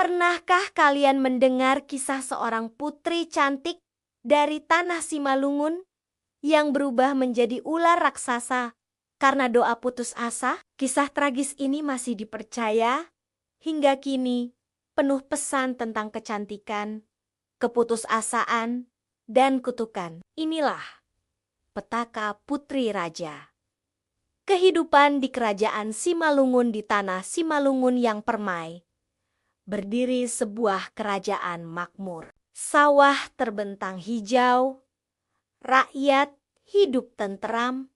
Pernahkah kalian mendengar kisah seorang putri cantik dari tanah Simalungun yang berubah menjadi ular raksasa karena doa putus asa? Kisah tragis ini masih dipercaya hingga kini, penuh pesan tentang kecantikan, keputusasaan, dan kutukan. Inilah petaka Putri Raja. Kehidupan di kerajaan Simalungun di tanah Simalungun yang permai. Berdiri sebuah kerajaan makmur. Sawah terbentang hijau, rakyat hidup tenteram,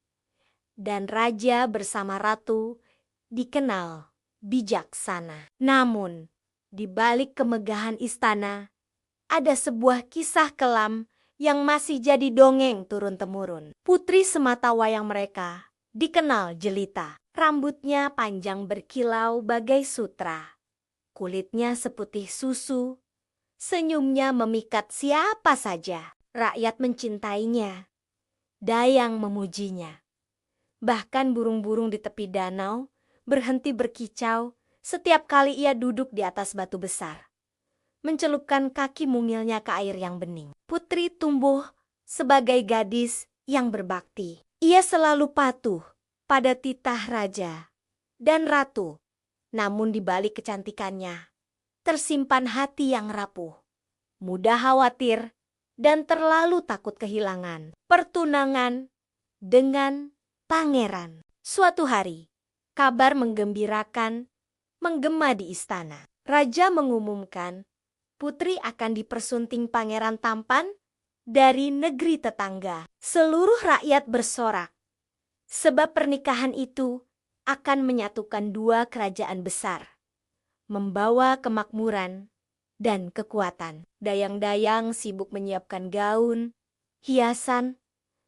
dan raja bersama ratu dikenal bijaksana. Namun, di balik kemegahan istana, ada sebuah kisah kelam yang masih jadi dongeng turun-temurun. Putri sematawayang mereka dikenal jelita. Rambutnya panjang berkilau bagai sutra. Kulitnya seputih susu, senyumnya memikat siapa saja. Rakyat mencintainya, dayang memujinya. Bahkan burung-burung di tepi danau berhenti berkicau setiap kali ia duduk di atas batu besar, mencelupkan kaki mungilnya ke air yang bening. Putri tumbuh sebagai gadis yang berbakti. Ia selalu patuh pada titah raja dan ratu. Namun di balik kecantikannya, tersimpan hati yang rapuh, mudah khawatir, dan terlalu takut kehilangan. Pertunangan dengan pangeran. Suatu hari, kabar menggembirakan menggema di istana. Raja mengumumkan putri akan dipersunting pangeran tampan dari negeri tetangga. Seluruh rakyat bersorak, sebab pernikahan itu akan menyatukan dua kerajaan besar, membawa kemakmuran dan kekuatan. Dayang-dayang sibuk menyiapkan gaun, hiasan,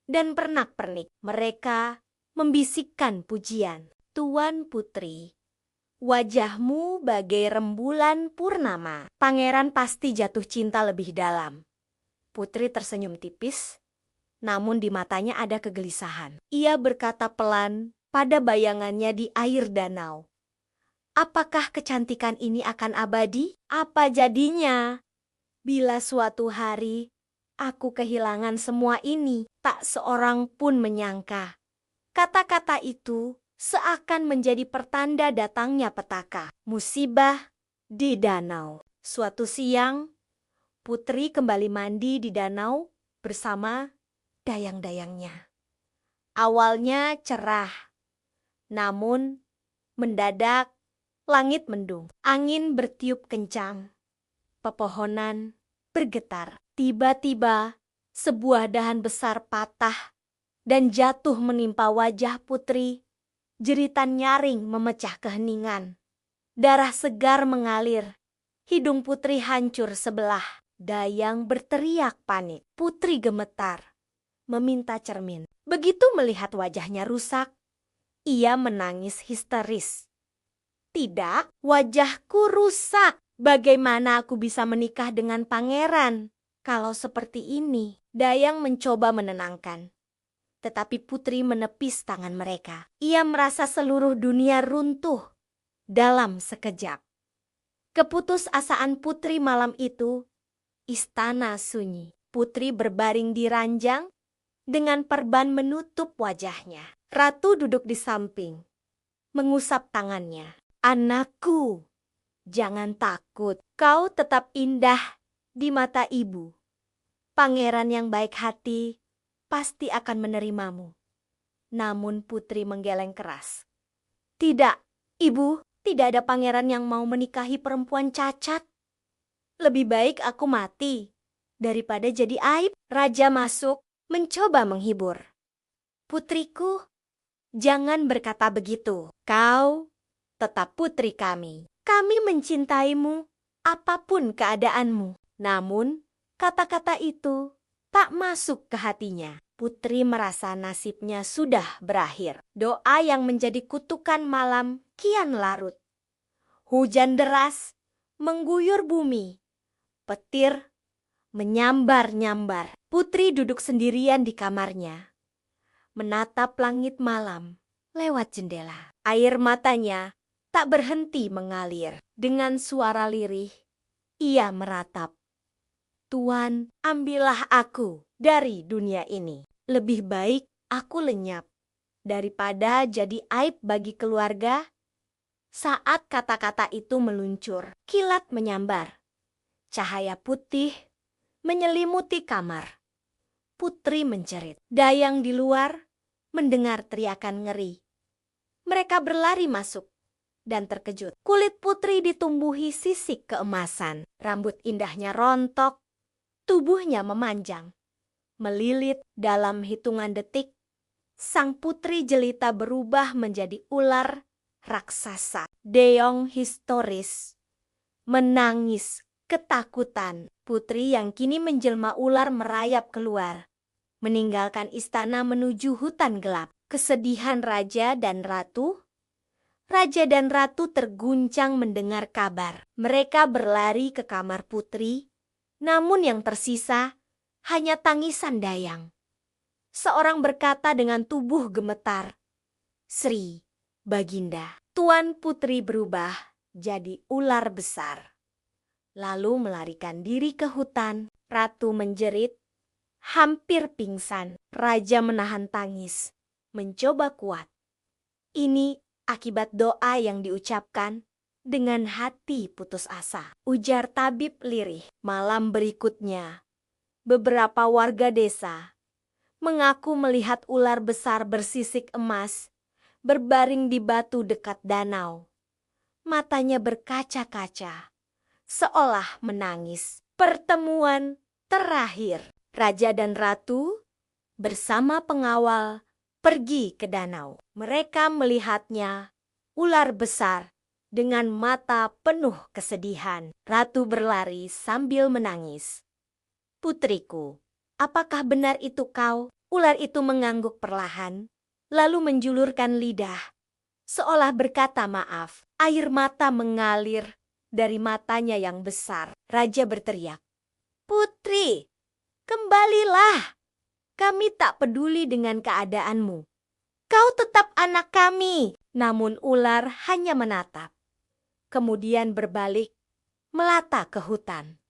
dan pernak-pernik. Mereka membisikkan pujian. Tuan Putri, wajahmu bagai rembulan purnama. Pangeran pasti jatuh cinta lebih dalam. Putri tersenyum tipis, namun di matanya ada kegelisahan. Ia berkata pelan pada bayangannya di air danau. Apakah kecantikan ini akan abadi? Apa jadinya bila suatu hari aku kehilangan semua ini? Tak seorang pun menyangka kata-kata itu seakan menjadi pertanda datangnya petaka. Musibah di danau. Suatu siang, Putri kembali mandi di danau bersama dayang-dayangnya. Awalnya cerah, namun mendadak langit mendung. Angin bertiup kencang, pepohonan bergetar. Tiba-tiba sebuah dahan besar patah dan jatuh menimpa wajah Putri. Jeritan nyaring memecah keheningan. Darah segar mengalir. Hidung Putri hancur sebelah. Dayang berteriak panik. Putri gemetar, meminta cermin. Begitu melihat wajahnya rusak, ia menangis histeris. Tidak, wajahku rusak. Bagaimana aku bisa menikah dengan pangeran kalau seperti ini? Dayang mencoba menenangkan. Tetapi Putri menepis tangan mereka. Ia merasa seluruh dunia runtuh dalam sekejap. Keputusasaan Putri malam itu, istana sunyi. Putri berbaring di ranjang dengan perban menutup wajahnya. Ratu duduk di samping, mengusap tangannya. Anakku, jangan takut. Kau tetap indah di mata ibu. Pangeran yang baik hati pasti akan menerimamu. Namun Putri menggeleng keras. Tidak, ibu, tidak ada pangeran yang mau menikahi perempuan cacat. Lebih baik aku mati daripada jadi aib. Raja masuk, mencoba menghibur. Putriku, jangan berkata begitu. Kau tetap putri kami. Kami mencintaimu apapun keadaanmu. Namun, kata-kata itu tak masuk ke hatinya. Putri merasa nasibnya sudah berakhir. Doa yang menjadi kutukan malam kian larut. Hujan deras mengguyur bumi. Petir menyambar-nyambar. Putri duduk sendirian di kamarnya, menatap langit malam lewat jendela. Air matanya tak berhenti mengalir. Dengan suara lirih, Ia meratap. Tuan, ambillah aku dari dunia ini. Lebih baik aku lenyap daripada jadi aib bagi keluarga. Saat kata-kata itu meluncur, kilat menyambar. Cahaya putih menyelimuti kamar. Putri menjerit. Dayang di luar mendengar teriakan ngeri. Mereka berlari masuk dan terkejut. Kulit putri ditumbuhi sisik keemasan. Rambut indahnya rontok, tubuhnya memanjang. Melilit dalam hitungan detik, sang putri jelita berubah menjadi ular raksasa. Deong histeris menangis ketakutan. Putri yang kini menjelma ular merayap keluar, meninggalkan istana menuju hutan gelap. Kesedihan raja dan ratu terguncang mendengar kabar. Mereka berlari ke kamar putri, namun yang tersisa hanya tangisan Dayang. Seorang berkata dengan tubuh gemetar, "Sri, Baginda." Tuan putri berubah jadi ular besar, lalu melarikan diri ke hutan. Ratu menjerit, hampir pingsan. Raja menahan tangis, mencoba kuat. Ini akibat doa yang diucapkan dengan hati putus asa, ujar tabib lirih. Malam berikutnya, beberapa warga desa mengaku melihat ular besar bersisik emas berbaring di batu dekat danau. Matanya berkaca-kaca, seolah menangis. Pertemuan terakhir, raja dan ratu bersama pengawal pergi ke danau. Mereka melihatnya, ular besar dengan mata penuh kesedihan. Ratu berlari sambil menangis. "Putriku, apakah benar itu kau?" Ular itu mengangguk perlahan, lalu menjulurkan lidah, seolah berkata maaf. Air mata mengalir dari matanya yang besar. Raja berteriak, "Putri, kembalilah. Kami tak peduli dengan keadaanmu. Kau tetap anak kami." Namun ular hanya menatap, kemudian berbalik, melata ke hutan.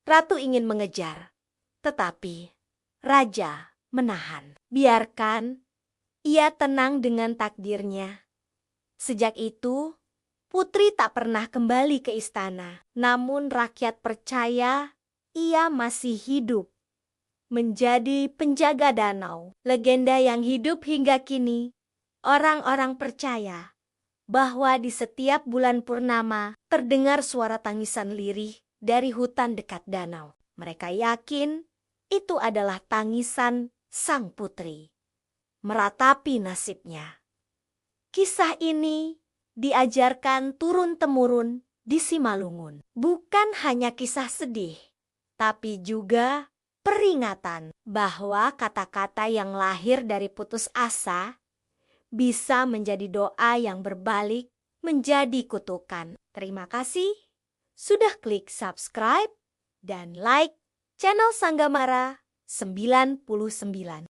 Ratu ingin mengejar, tetapi raja menahan. Biarkan ia tenang dengan takdirnya. Sejak itu, putri tak pernah kembali ke istana. Namun rakyat percaya ia masih hidup, menjadi penjaga danau. Legenda yang hidup hingga kini, orang-orang percaya bahwa di setiap bulan purnama terdengar suara tangisan lirih dari hutan dekat danau. Mereka yakin itu adalah tangisan sang putri meratapi nasibnya. Kisah ini diajarkan turun-temurun di Simalungun. Bukan hanya kisah sedih, tapi juga peringatan bahwa kata-kata yang lahir dari putus asa bisa menjadi doa yang berbalik menjadi kutukan. Terima kasih sudah klik subscribe dan like channel Sanggamara 99.